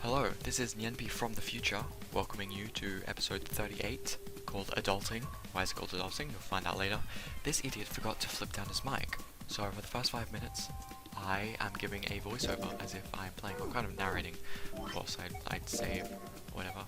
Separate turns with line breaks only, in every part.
Hello, this is Nyenpi from the future, welcoming you to episode 38, called Adulting. Why is it called Adulting? You'll find out later. This idiot forgot to flip down his mic, so for the first 5 minutes, I am giving a voiceover as if I'm playing, or kind of narrating. Of course, I'd save, whatever.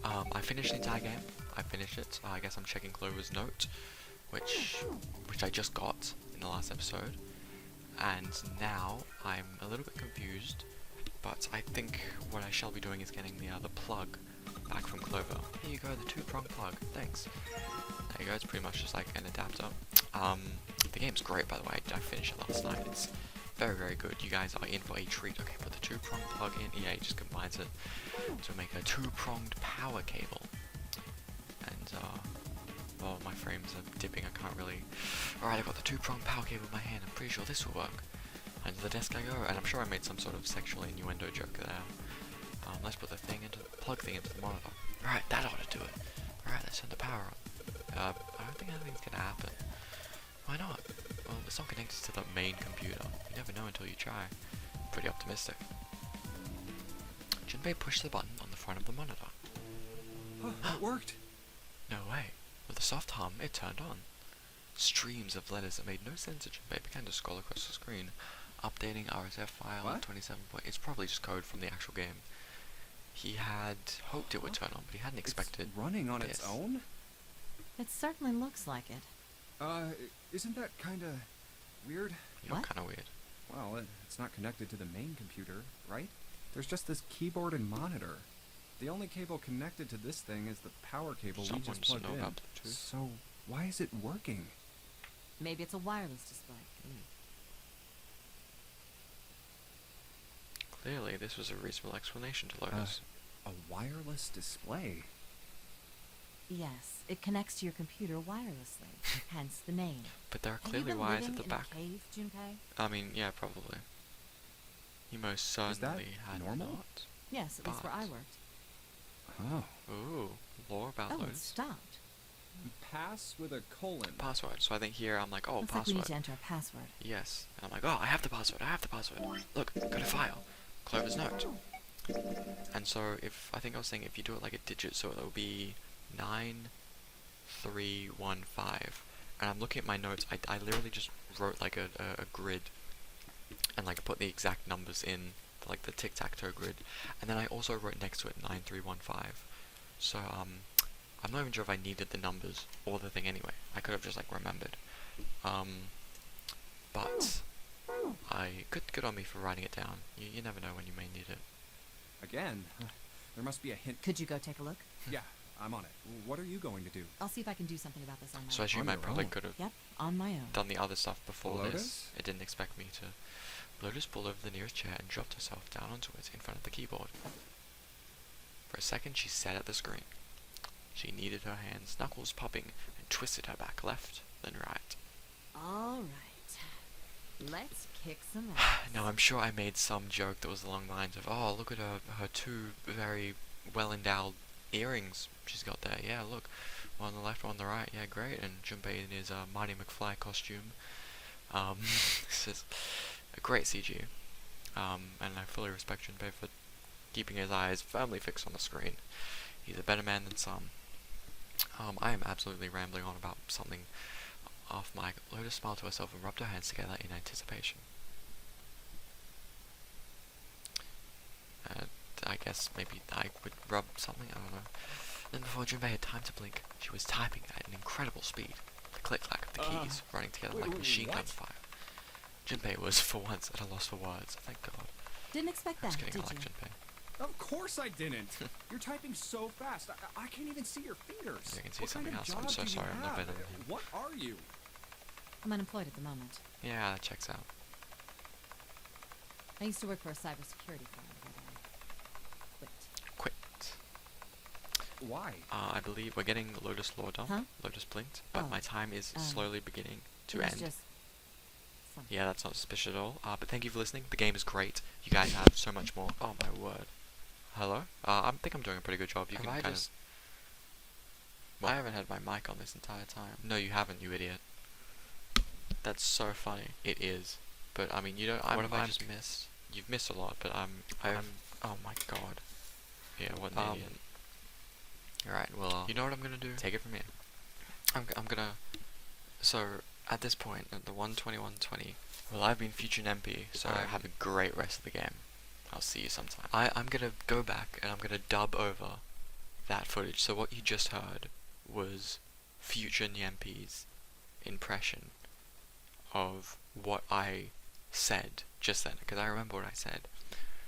I finished the entire game. I finished it. I guess I'm checking Clover's note, which I just got in the last episode. And now I'm a little bit confused, but I think what I shall be doing is getting the plug back from Clover. Here you go, the 2-prong plug. Thanks. There you go. It's pretty much just like an adapter. The game's great, by the way. I finished it last night. It's very, very good. You guys are in for a treat. Okay, put the 2-prong plug in. EA just combines it to make a 2-pronged power cable. And well, my frames are dipping. I can't really. Alright, I've got the 2-pronged power cable in my hand. I'm pretty sure this will work. And to the desk I go, and I'm sure I made some sort of sexual innuendo joke there. Let's put the plug thing into the monitor. Alright, that ought to do it. Alright, let's turn the power on. I don't think anything's gonna happen. Why not? Well, it's not connected to the main computer. You never know until you try. Pretty optimistic. Junpei pushed the button on the front of the monitor.
Oh, it worked!
No way. With a soft hum, it turned on. Streams of letters that made no sense to Junpei began to scroll across the screen. Updating RSF file
What?
27 point. It's probably just code from the actual game. He had hoped it would turn on, but he hadn't expected.
It's running on its
this.
own?
It certainly looks like it.
Isn't that kinda weird?
You're
What?
kind of weird.
Well, it's not connected to the main computer, right? There's just this keyboard and monitor. The only cable connected to this thing is the power cable we
Someone
just
should
plugged
know
in.
about Bluetooth.
So, why is it working?
Maybe it's a wireless display.
Clearly, this was a reasonable explanation to Lotus.
A wireless display?
Yes, it connects to your computer wirelessly, hence the name.
But there are
Have you
clearly
been
wires
living
at the
in
back.
a cave, Junpei?
I mean, yeah, probably. He most certainly had
normal?
not.
Yes, at least where I
But-
worked.
Oh.
Ooh, lore about
Oh, it
Lotus.
stopped.
Pass with a colon.
Password. So I think here I'm like, oh,
Looks like we
password.
need to enter a password.
Yes. And I'm like, oh, I have the password. I have the password. Look, got a file. Clover's note. And so I think I was saying if you do it like a digit, so it'll be 9315. And I'm looking at my notes. I literally just wrote like a grid and like put the exact numbers in, like the tic-tac-toe grid. And then I also wrote next to it 9315. So I'm not even sure if I needed the numbers or the thing anyway. I could have just like remembered. But good on me for writing it down. You never know when you may need it.
Again? There must be a hint.
Could you go take a look?
Yeah, I'm on it. What are you going to do?
I'll see if I can do something about this on my
So I
own.
assume
On
I
your
probably
own?
could have
Yep, on my own.
done the other stuff before this.
Lotus?
It didn't expect me to. Lotus pulled over the nearest chair and dropped herself down onto it in front of the keyboard. For a second she sat at the screen. She kneaded her hands, knuckles popping, and twisted her back left, then right.
All right. Let's kick some ass.
Now I'm sure I made some joke that was along the lines of, oh, look at her 2 very well-endowed earrings she's got there. Yeah, look, one on the left, one on the right. Yeah, great. And Junpei in his Marty McFly costume. This is a great CG. And I fully respect Junpei for keeping his eyes firmly fixed on the screen. He's a better man than some. I am absolutely rambling on about something off mic. Lotus smiled to herself and rubbed her hands together in anticipation. I guess maybe I would rub something, I don't know. Then before Junpei had time to blink, she was typing at an incredible speed. The click-clack of the keys running together like machine gun fire. Junpei was for once at a loss for words. Thank God.
Didn't expect
I was
that,
kidding, I
did
like
you?
Junpei.
Of course I didn't! You're typing so fast, I can't even see your fingers.
Yeah, I can see
What
something
kind of
else. I'm
job
so
do you
sorry, I'm not
have?
better than you.
What are you?
I'm unemployed at the moment.
Yeah, that checks out.
I used to work for a cybersecurity firm, but I quit.
Quit.
Why?
I believe we're getting the Lotus lore done.
Huh?
Lotus blinked, but
Oh,
my time is slowly beginning to
It was
end.
just something.
Yeah, that's not suspicious at all. But thank you for listening. The game is great. You guys have so much more. Oh my word. Hello? I think I'm doing a pretty good job. You
Have
can
I
kind
just-
of.
I haven't had my mic on this entire time.
No, you haven't, you idiot.
That's so funny.
It is. But I mean, you don't.
What have I
I'm-
just missed?
You've missed a lot, but I'm.
Oh my god.
Yeah, what an
Um,
idiot.
Alright, well,
You know what I'm gonna do?
take it from here. I'm gonna... So, at this point, at the 121.20,
Well, I've been Future Nyenpi, so
I'm-
have a great rest of the game. I'll see you sometime. I'm gonna go back and I'm gonna dub over that footage. So what you just heard was Future Nyenpi's impression of what I said just then, because I remember what I said.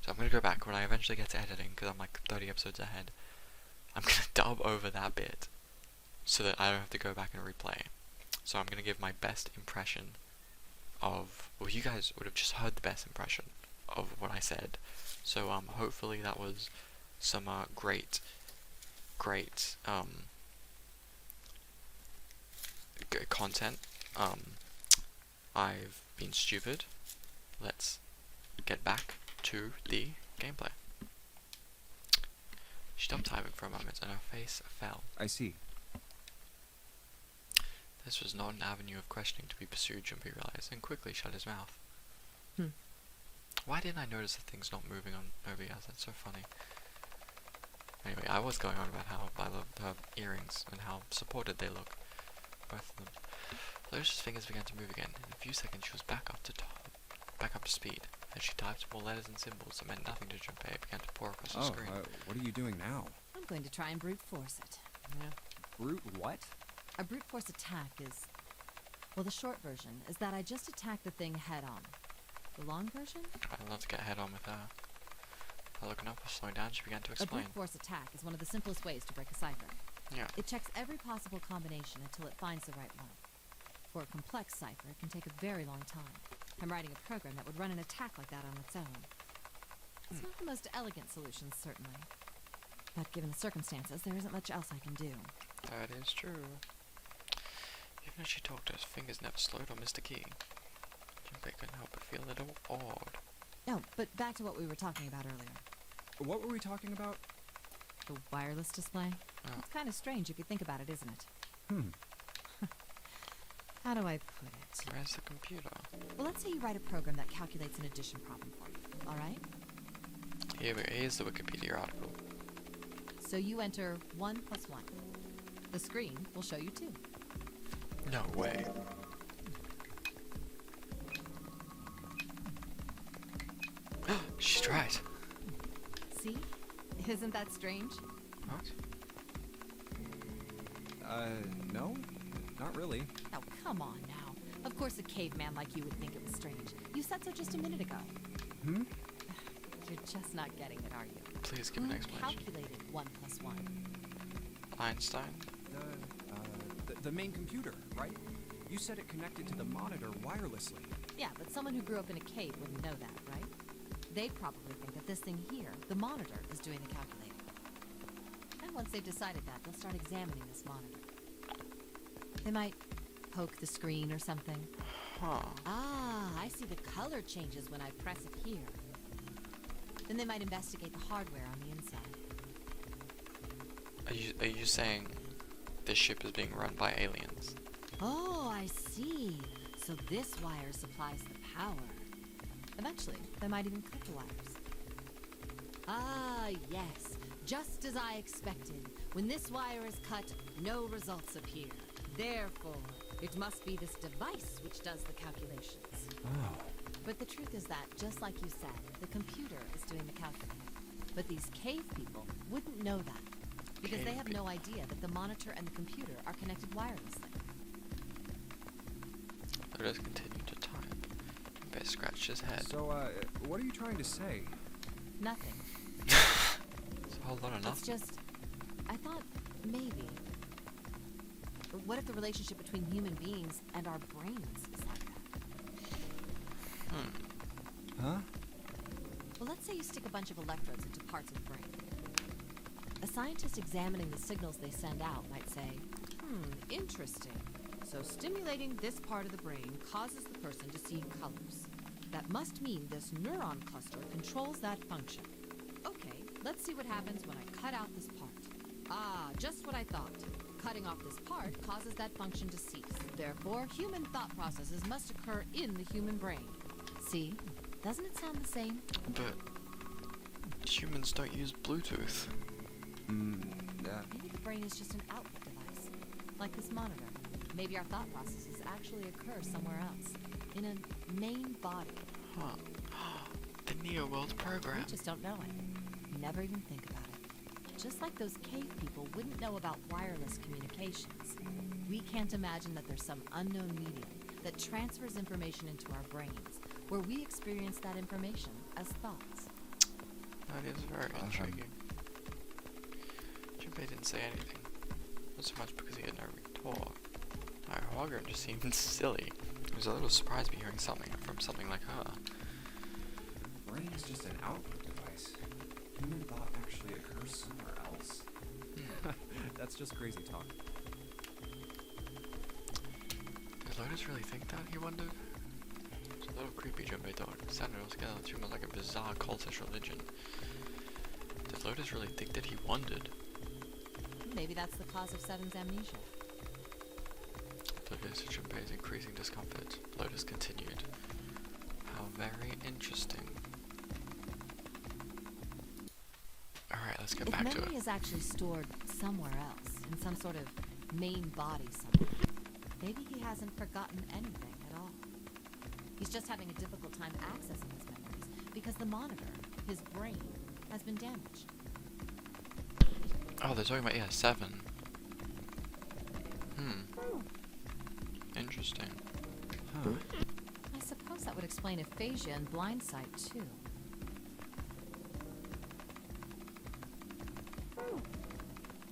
So I'm gonna go back when I eventually get to editing, because I'm like 30 episodes ahead. I'm gonna dub over that bit so that I don't have to go back and replay. So I'm gonna give my best impression of, well, you guys would have just heard the best impression of what I said. So hopefully that was some great content. I've been stupid. Let's get back to the gameplay. She stopped typing for a moment and her face fell.
I see.
This was not an avenue of questioning to be pursued, Jumpy realized, and quickly shut his mouth. Why didn't I notice that things not moving on OBS? That's so funny. Anyway, I was going on about how I love her earrings and how supported they look. Both of them. Lucia's fingers began to move again. In a few seconds she was back up to speed. As she typed more letters and symbols that meant nothing to Junpei began to pour across the screen.
What are you doing now?
I'm going to try and brute force it.
Brute what?
A brute force attack is... Well, the short version is that I just attack the thing head on. The long version?
I'd love to get head on with her. By looking up or slowing down, she began to
A
explain.
brute force attack is one of the simplest ways to break a cipher.
Yeah.
It checks every possible combination until it finds the right one. For a complex cipher, it can take a very long time. I'm writing a program that would run an attack like that on its own. It's not the most elegant solution, certainly. But given the circumstances, there isn't much else I can do.
That is true. Even as she talked, her fingers never slowed or missed a key. Junpei couldn't help but feel a little awed.
Oh, but back to what we were talking about earlier.
What were we talking about?
The wireless display?
Oh.
It's kind of strange if you think about it, isn't it?
Hmm.
How do I put it?
Where's the computer?
Well, let's say you write a program that calculates an addition problem for you, alright?
Here's the Wikipedia article.
So you enter 1 plus 1. The screen will show you 2.
No way. She's right.
See? Isn't that strange?
What?
No. Not really.
Oh, come on now. Of course a caveman like you would think it was strange. You said so just a minute ago.
Hmm?
You're just not getting it, are you?
Please give an
Who
explanation.
calculated 1 plus 1?
Einstein?
The main computer, right? You said it connected to the monitor wirelessly.
Yeah, but someone who grew up in a cave wouldn't know that, right? They probably think that this thing here, the monitor, is doing the calculating. And once they've decided that, they'll start examining this monitor. They might poke the screen or something.
Huh.
Ah, I see the color changes when I press it here. Then they might investigate the hardware on the inside.
Are you saying this ship is being run by aliens?
Oh, I see. So this wire supplies the power. Eventually, they might even cut the wires. Ah, yes. Just as I expected. When this wire is cut, no results appear. Therefore, it must be this device which does the calculations.
Oh.
But the truth is that, just like you said, the computer is doing the calculating. But these cave people wouldn't know that. Because they have no idea that the monitor and the computer are connected wirelessly.
Let us continue to type. Junpei scratched his head.
So, what are you trying to say?
Nothing.
It's a whole lot of
It's
nothing.
just, I thought maybe. What if the relationship between human beings and our brains is like that?
Huh?
Well, let's say you stick a bunch of electrodes into parts of the brain. A scientist examining the signals they send out might say, interesting. So stimulating this part of the brain causes the person to see colors. That must mean this neuron cluster controls that function. Okay, let's see what happens when I cut out this part. Ah, just what I thought. Cutting off this part causes that function to cease. Therefore, human thought processes must occur in the human brain. See? Doesn't it sound the same?
But
humans don't use Bluetooth.
Maybe the brain is just an output device, like this monitor. Maybe our thought processes actually occur somewhere else, in a main body.
Huh. The Neo World program.
We just don't know it. Never even think about it. Just like those cave people wouldn't know about wireless communications. We can't imagine that there's some unknown medium that transfers information into our brains, where we experience that information as thoughts.
That is very intriguing. Junpei didn't say anything. Not so much because he had no retort. No, Hogger just seemed silly. He was a little surprised to be hearing something from something like her.
Brain is just an output device. Human thought actually occurs somewhere else. That's just crazy talk.
Did Lotus really think that, he wondered? It's a little creepy, Junpei thought. It sounded altogether too much like a bizarre cultish religion. Did Lotus really think that he wondered?
Maybe that's the cause of Seven's amnesia.
To Junpei's increasing discomfort, Lotus continued. How very interesting. Alright, let's get back to
If
it.
memory is actually stored somewhere else, in some sort of main body somewhere, maybe he hasn't forgotten anything at all. He's just having a difficult time accessing his memories because the monitor, his brain, has been damaged.
Oh, they're talking about, yeah, 7. Interesting.
Huh.
I suppose that would explain aphasia and blind sight, too.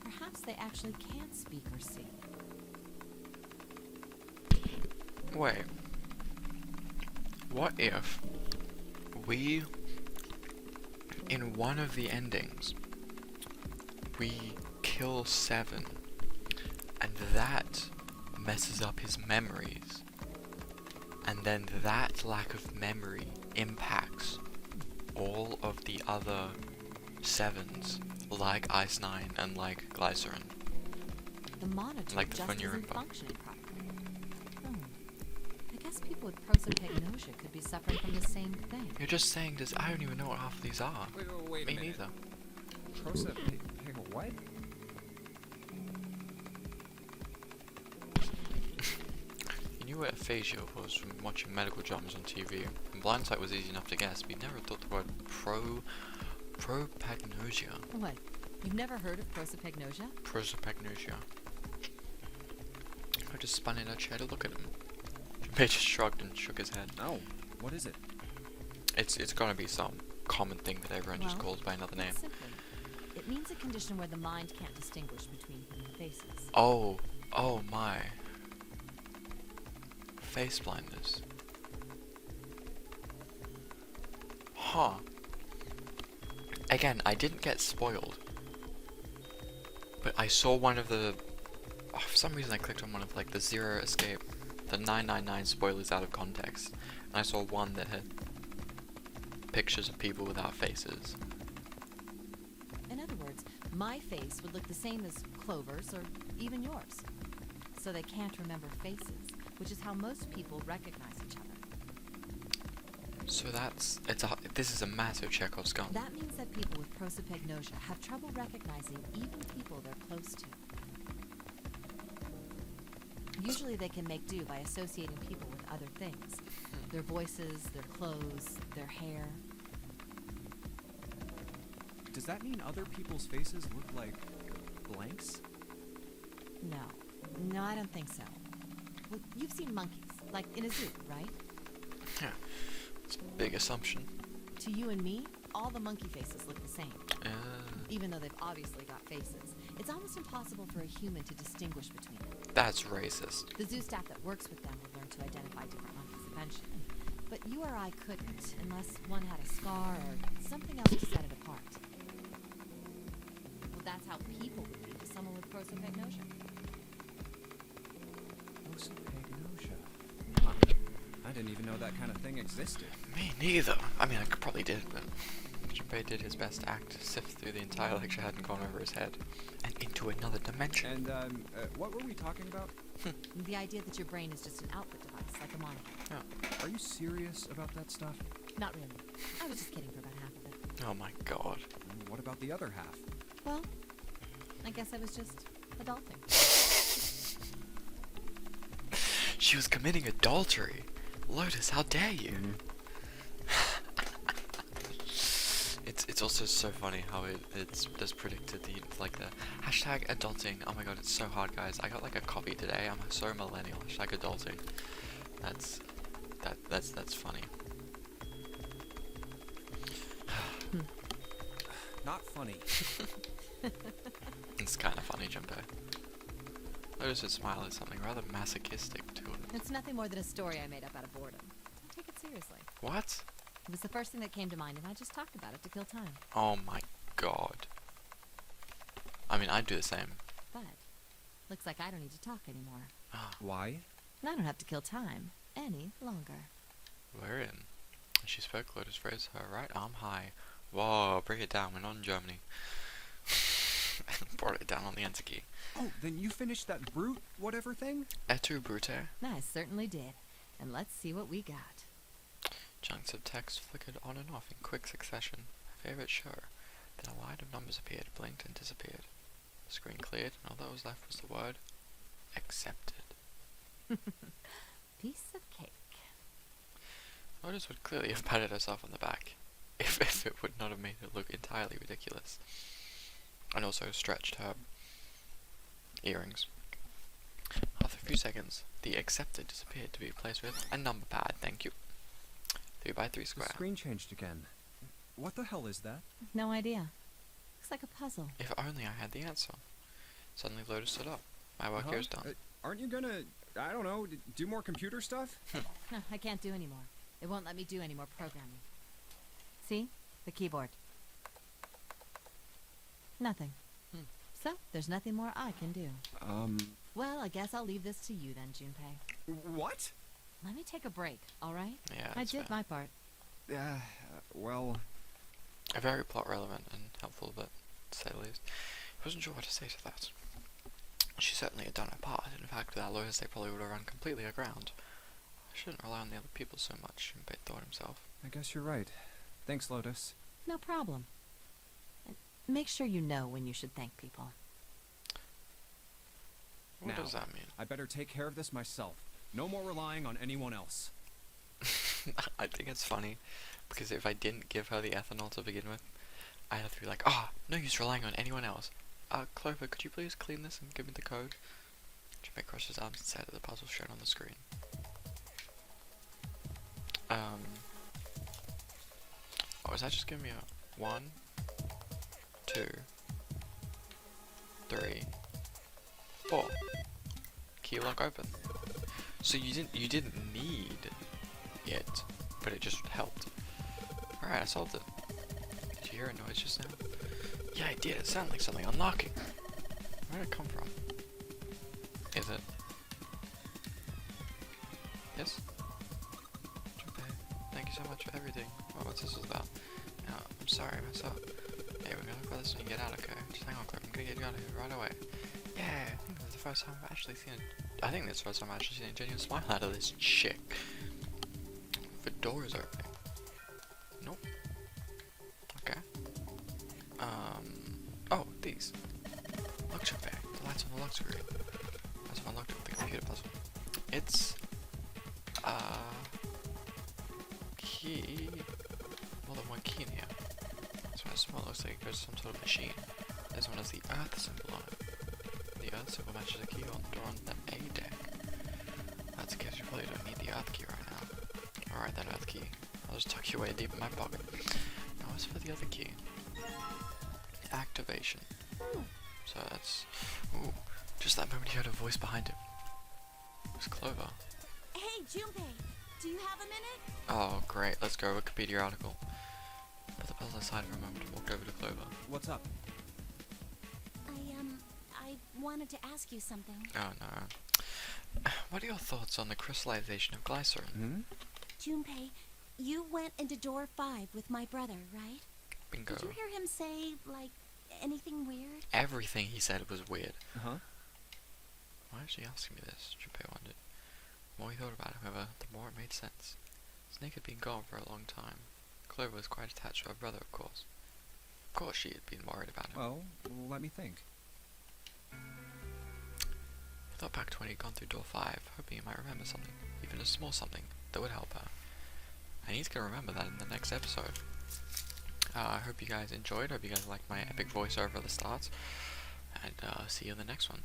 Perhaps they actually can't speak or see.
Wait. What if we, in one of the endings, we kill 7, and that messes up his memories, and then that lack of memory impacts all of the other 7s, like Ice 9 and like Glycerin.
The monitor
Like the
just
Funya
isn't
Rimba.
functioning properly. I guess people with prosopagnosia could be suffering from the same thing.
You're just saying this. I don't even know what half of these are.
Wait
Me
a minute.
neither.
What?
You knew what aphasia was from watching medical dramas on TV. And blindsight was easy enough to guess, but you never thought the word propagnosia.
What? You've never heard of prosopagnosia?
Prosopagnosia. I just spun in her chair to look at him. Junpei just shrugged and shook his head.
No. What is it?
It's gonna be some common thing that everyone just calls by another name.
Simply, it means a condition where the mind can't distinguish between human faces.
Oh my. Face blindness. Huh. Again, I didn't get spoiled. But I saw one of the... Oh, for some reason I clicked on one of like the Zero Escape, the 999 spoilers out of context. And I saw one that had pictures of people without faces.
In other words, my face would look the same as Clover's or even yours. So they can't remember faces, which is how most people recognize each other.
So this is a massive Chekhov's gun.
That means that people with prosopagnosia have trouble recognizing even people they're close to. Usually they can make do by associating people with other things. Their voices, their clothes, their hair.
Does that mean other people's faces look like blanks?
No, I don't think so. Well, you've seen monkeys, like in a zoo, right?
Yeah, it's a big assumption.
To you and me, all the monkey faces look the same.
Even
Even though they've obviously got faces. It's almost impossible for a human to distinguish between them.
that's racist.
The zoo staff that works with them will learn to identify different monkeys eventually. But you or I couldn't, unless one had a scar or something else to set it apart. Well, that's how people would be to someone with prosopagnosia.
Prosopagnosia. Huh. I didn't even know that kind of thing existed.
Me neither. I mean, I probably did, but Junpei did his best to sift through the entire lecture hadn't gone over his head and into another dimension.
And, what were we talking about?
The idea that your brain is just an output device, like a monitor.
Are you serious about that stuff?
Not really. I was just kidding for about half of it.
Oh my god.
What about the other half?
Well, I guess I was just adulting.
She was committing adultery. Lotus, how dare you? It's also so funny how it's just predicted the like the hashtag adulting. Oh my god, it's so hard, guys. I got like a copy today. I'm so millennial. Hashtag adulting. That's funny.
Not funny.
It's kind of funny, Junpei. Lotus's smile is something rather masochistic to it.
It's nothing more than a story I made up out of boredom. Don't take it seriously.
What?
It was the first thing that came to mind, and I just talked about it to kill time.
Oh my god. I mean, I'd do the same.
But looks like I don't need to talk anymore.
Why?
And I don't have to kill time any longer.
We're in. As she spoke, Lotus raised her right arm high. Whoa, bring it down. We're not in Germany. Brought it down on the enter key.
Oh, then you finished that brute whatever thing?
Et tu, Brute?
I certainly did. And let's see what we got.
Chunks of text flickered on and off in quick succession. My favorite show. Then a line of numbers appeared, blinked, and disappeared. The screen cleared, and all that was left was the word accepted.
Piece of cake.
Lotus would clearly have patted herself on the back, if it would not have made her look entirely ridiculous. And also stretched her earrings. After a few seconds, the accepted disappeared to be replaced with a number pad, thank you. 3x3
The
square.
screen changed again. What the hell is that?
No idea. Looks like a puzzle.
If only I had the answer. Suddenly Lotus stood up. My work here is done.
Aren't you gonna, I don't know, do more computer stuff?
No, I can't do any more. It won't let me do any more programming. See? The keyboard. Nothing. So, there's nothing more I can do. Well, I guess I'll leave this to you then, Junpei.
What?
Let me take a break, alright?
Yeah,
I
that's
did
fair.
my part.
Well,
Very plot relevant and helpful, but to say the least. I wasn't sure what to say to that. She certainly had done her part. In fact, without Lotus, they probably would have run completely aground. I shouldn't rely on the other people so much, Junpei thought himself.
I guess you're right. Thanks, Lotus.
No problem. And make sure you know when you should thank people.
What
Now.
does that mean?
I better take care of this myself. No more relying on anyone else.
I think it's funny, because if I didn't give her the ethanol to begin with, I'd have to be like, no use relying on anyone else. Clover, could you please clean this and give me the code? Junpei crossed his arms and stared at the puzzle shown on the screen. Oh, is that just giving me a 1, 2, 3, 4. Key lock open. So you didn't need it, but it just helped. Alright, I solved it. Did you hear a noise just now? Yeah, I did. It sounded like something unlocking. Where did it come from? Is it? Yes? Junpei, thank you so much for everything. What's this all about? No, I'm sorry, I messed up. Hey, we're gonna look for this when you get out, okay? Just hang on, Cliff. I'm gonna get you out of here right away. Yeah, I think this is the first time I've actually seen a genuine smile out of this chick. The door is opening. Nope. Okay. Oh, these. Look, Junpei. The lights on the lock screen. That's what unlocked the computer puzzle. It's key. More than one key in here. This one is small, looks like it goes to some sort of machine. This one has the Earth symbol on it. The Earth symbol matches a key on the door on the A deck. That's a case you probably don't need the Earth key right now. Alright, that Earth key. I'll just tuck you away deep in my pocket. Now as for the other key. Activation. So that's... Ooh, just that moment he heard a voice behind him. It was Clover.
Hey, Junpei, do you have a minute?
Oh, great. Let's go. Wikipedia article. Put the puzzle aside for a moment and walked over to Clover.
What's up?
I wanted to ask you something.
Oh, no. What are your thoughts on the crystallization of glycerin?
Junpei, you went into door 5 with my brother, right?
Bingo.
Did you hear him say, like, anything weird?
Everything he said was weird.
Uh-huh.
Why is she asking me this? Junpei wondered. The more he thought about it, however, the more it made sense. Snake had been gone for a long time. Clover was quite attached to her brother, of course. Of course she had been worried about him.
Well, let me think.
I thought back to when he'd gone through door 5, hoping he might remember something, even a small something, that would help her. And he's gonna remember that in the next episode. I hope you guys enjoyed, hope you guys liked my epic voiceover at the start, and see you in the next one.